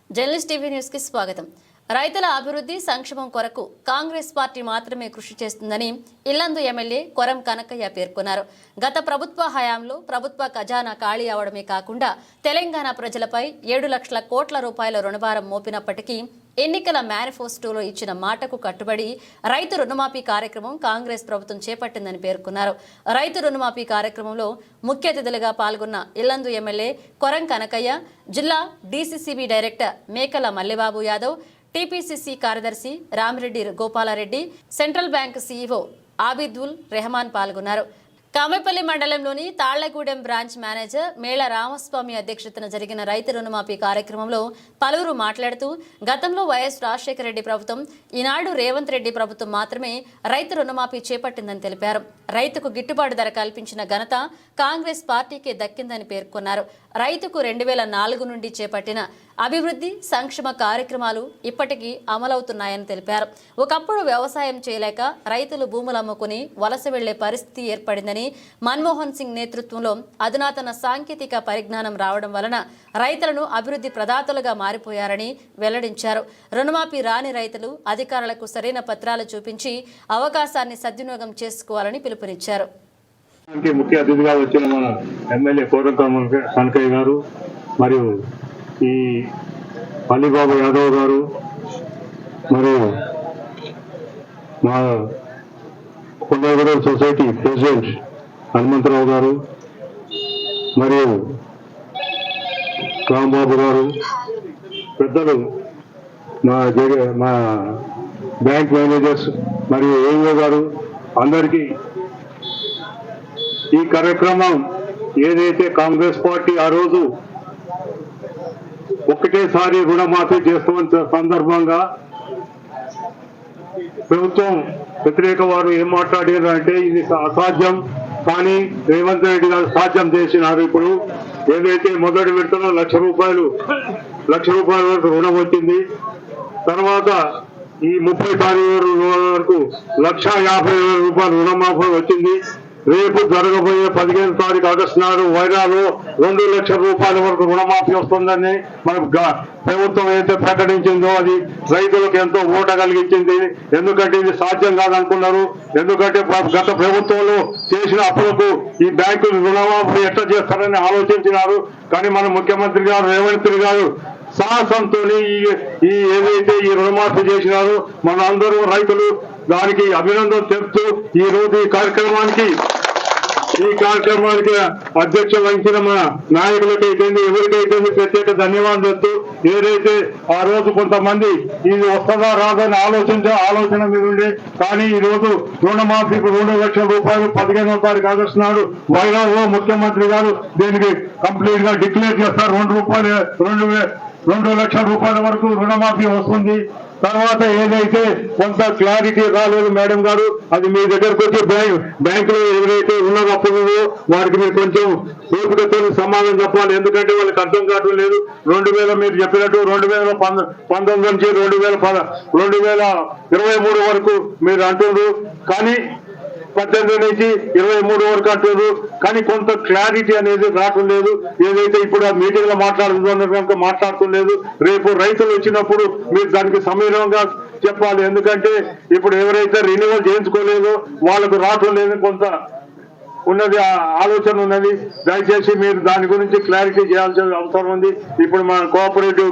Journalist TV news కి స్వాగతం. రైతుల అభివృద్ధి సంక్షేమం కొరకు కాంగ్రెస్ పార్టీ మాత్రమే కృషి చేస్తుందని ఇల్లందు ఎమ్మెల్యే కొరం కనకయ్య పేర్కొన్నారు. గత ప్రభుత్వ హయాంలో ప్రభుత్వ ఖజానా ఖాళీ అవడమే కాకుండా తెలంగాణ ప్రజలపై 7 లక్షల కోట్ల రూపాయల రుణభారం మోపినప్పటికీ ఎన్నికల మేనిఫెస్టోలో ఇచ్చిన మాటకు కట్టుబడి రైతు రుణమాఫీ కార్యక్రమం కాంగ్రెస్ ప్రభుత్వం చేపట్టిందని పేర్కొన్నారు. రైతు రుణమాఫీ కార్యక్రమంలో ముఖ్య అతిథులుగా పాల్గొన్న ఇల్లందు ఎమ్మెల్యే కొరం కనకయ్య, జిల్లా డీసీసీబీ డైరెక్టర్ మేకల మల్లిబాబు యాదవ్, టీపీసీసీ కార్యదర్శి Ramireddy Gopalareddy, central bank CEO Abidul Rehman పాల్గొన్నారు. కామెపల్లి మండలంలోని తాళ్లగూడెం బ్రాంచ్ మేనేజర్ మేళ రామస్వామి అధ్యక్షతన జరిగిన రైతు రుణమాఫీ కార్యక్రమంలో పలువురు మాట్లాడుతూ గతంలో వైఎస్ రాజశేఖర రెడ్డి ప్రభుత్వం, ఈనాడు రేవంత్ రెడ్డి ప్రభుత్వం మాత్రమే రైతు రుణమాఫీ చేపట్టిందని తెలిపారు. రైతుకు గిట్టుబాటు ధర కల్పించిన ఘనత కాంగ్రెస్ పార్టీకే దక్కిందని పేర్కొన్నారు. రైతుకు 2004 నుండి చేపట్టిన అభివృద్ధి సంక్షేమ కార్యక్రమాలు ఇప్పటికీ అమలవుతున్నాయని తెలిపారు. ఒకప్పుడు వ్యవసాయం చేయలేక రైతులు భూములు అమ్ముకుని వలస వెళ్లే పరిస్థితి ఏర్పడిందని, మన్మోహన్ సింగ్ నేతృత్వంలో అధునాతన సాంకేతిక పరిజ్ఞానం రావడం వలన రైతులను అభివృద్ధి ప్రదాతలుగా మారిపోయారని వెల్లడించారు. రుణమాఫీ రాని రైతులు అధికారులకు సరైన పత్రాలు చూపించి అవకాశాన్ని సద్వినియోగం చేసుకోవాలని పిలుపునిచ్చారు. ముఖ్య అతిథిగా వచ్చిన మన ఎమ్మెల్యే కోరం కనకయ్య గారు మరియు ఈ మల్లిబాబు యాదవ్ గారు మరియు మా కొండగూడెం సొసైటీ ప్రెసిడెంట్ హనుమంతరావు గారు మరియు రాంబాబు గారు, పెద్దలు మా బ్యాంక్ మేనేజర్స్ మరియు ఏఈఓ గారు, అందరికీ ఈ కార్యక్రమం ఏదైతే కాంగ్రెస్ పార్టీ ఆ రోజు ఒకటేసారి రుణమాఫీ చేస్తున్న సందర్భంగా ప్రభుత్వం వ్యతిరేక వారు ఏం మాట్లాడారు అంటే ఇది అసాధ్యం, కానీ రేవంత్ రెడ్డి గారు సాధ్యం చేసినారు. ఇప్పుడు ఏదైతే మొదటి విడతలో లక్ష రూపాయల వరకు రుణం వచ్చింది, తర్వాత ఈ 30 తారీఖు వరకు 1,50,000 రూపాయలు రుణమాఫీ వచ్చింది. రేపు జరగబోయే 15 తారీఖు ఆగస్టు నాడు వైరాలో 2 లక్షల రూపాయల వరకు రుణమాఫీ వస్తుందని మన ప్రభుత్వం అయితే ప్రకటించిందో అది రైతులకు ఎంతో ఊట కలిగించింది. ఎందుకంటే ఇది సాధ్యం కాదనుకున్నారు. ఎందుకంటే గత ప్రభుత్వంలో చేసిన అప్పులకు ఈ బ్యాంకులు రుణమాఫీ ఎట్లా చేస్తారని ఆలోచించినారు. కానీ మన ముఖ్యమంత్రి గారు రేవంత్ రెడ్డి గారు సాహసంతో ఈ ఏదైతే ఈ రుణమాఫీ చేసినారో మన అందరూ రైతులు దానికి అభినందన తెలుపుతూ ఈ రోజు ఈ కార్యక్రమానికి అధ్యక్ష వహించిన మన నాయకులకైతే ఎవరికైతే ప్రత్యేక ధన్యవాదాలు చెప్తూ, ఏదైతే ఆ రోజు కొంతమంది ఇది వస్తుందా రాదని ఆలోచన మీద ఉండే, కానీ ఈ రోజు రుణమాఫీకి 2 లక్షల రూపాయలు 15వ తారీఖు ఆగస్టు నాడు వైరాలో ముఖ్యమంత్రి గారు దీనికి కంప్లీట్ గా డిక్లేర్ చేస్తారు. 2 లక్షల రూపాయల వరకు రుణమాఫీ వస్తుంది. తర్వాత ఏదైతే కొంత క్లారిటీ రాలేదు మేడం గారు, అది మీ దగ్గరకు వచ్చి బ్యాంకులో ఎవరైతే ఉన్నప్పుడు వారికి మీరు కొంచెం ఓపికతో సమాధానం చెప్పాలి. ఎందుకంటే వాళ్ళకి అర్థం కావడం లేదు. 2000 మీరు చెప్పినట్టు 2019 నుంచి 2023 వరకు మీరు అంటున్నారు, కానీ 18 నుంచి 23 వరకు అంటున్నారు, కానీ కొంత క్లారిటీ అనేది రావటం లేదు. ఏదైతే ఇప్పుడు ఆ మీటింగ్ లో మాట్లాడుతులేదు, రేపు రైతులు వచ్చినప్పుడు మీరు దానికి సమీరంగా చెప్పాలి. ఎందుకంటే ఇప్పుడు ఎవరైతే రెన్యువల్ చేయించుకోలేదో వాళ్ళకు రావటం లేదు, కొంత ఉన్నది ఆలోచన ఉన్నది. దయచేసి మీరు దాని గురించి క్లారిటీ చేయాల్సిన అవసరం ఉంది. ఇప్పుడు మన కోఆపరేటివ్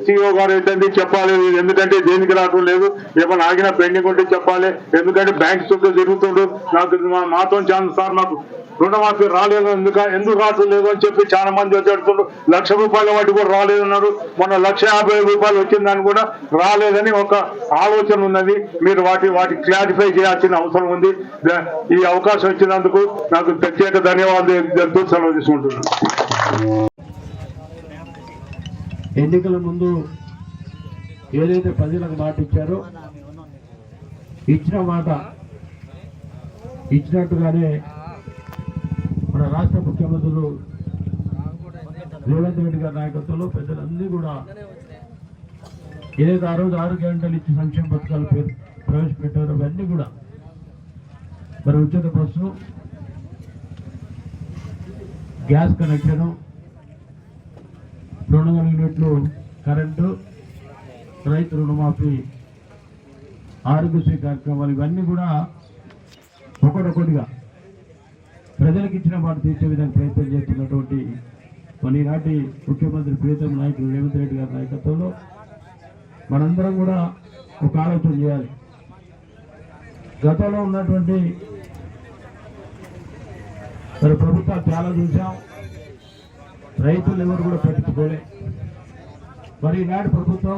సిఇఓ గారు అయితే చెప్పాలి, ఎందుకంటే దేనికి రావటం లేదు. ఏమైనా ఆగినా పెండింగ్ ఉంటే చెప్పాలి. ఎందుకంటే బ్యాంక్ చుట్టూ తిరుగుతుండ్రు. నాకు మాతో చాలా సార్ మాకు రుణమాఫీ రాలేదు, ఎందుకు రావటం లేదు అని చెప్పి చాలా మంది వచ్చేడుతుండ్రు. 1 లక్ష రూపాయల వాటి కూడా రాలేదన్నారు. మొన్న 1,50,000 రూపాయలు వచ్చిందని కూడా రాలేదని ఒక ఆలోచన ఉన్నది. మీరు వాటి క్లారిఫై చేయాల్సిన అవసరం ఉంది. ఈ అవకాశం ఇచ్చినందుకు నాకు ప్రత్యేక ధన్యవాదాలు సెలవు తీసుకుంటున్నాను. ఎన్నికల ముందు ఏదైతే ప్రజలకు మాట ఇచ్చారో ఇచ్చిన మాట ఇచ్చినట్టుగానే మన రాష్ట్ర ముఖ్యమంత్రులు రేవంత్ రెడ్డి గారి నాయకత్వంలో పెద్దలందరూ కూడా ఏదైతే ఆ రోజు 6 గంటలు ఇచ్చి సంక్షేమ పథకాలు ప్రవేశపెట్టారో అవన్నీ కూడా మరి ఉచిత బస్సు, గ్యాస్ కనెక్షన్, 200 యూనిట్లు కరెంటు, రైతు రుణమాఫీ, ఆరోగ్యశ్రీ కార్యక్రమాలు ఇవన్నీ కూడా ఒకటొకటిగా ప్రజలకు ఇచ్చిన మాట తీర్చే విధంగా ప్రయత్నం చేస్తున్నటువంటి మన ఈనాటి ముఖ్యమంత్రి ప్రియతమ నాయకులు రేవంత్ రెడ్డి గారి నాయకత్వంలో మనందరం కూడా ఒక ఆలోచన చేయాలి. గతంలో ఉన్నటువంటి మరి ప్రభుత్వాలు చాలా చూసాం, రైతులు ఎవరు కూడా పట్టించుకోలే. మరి ఈనాటి ప్రభుత్వం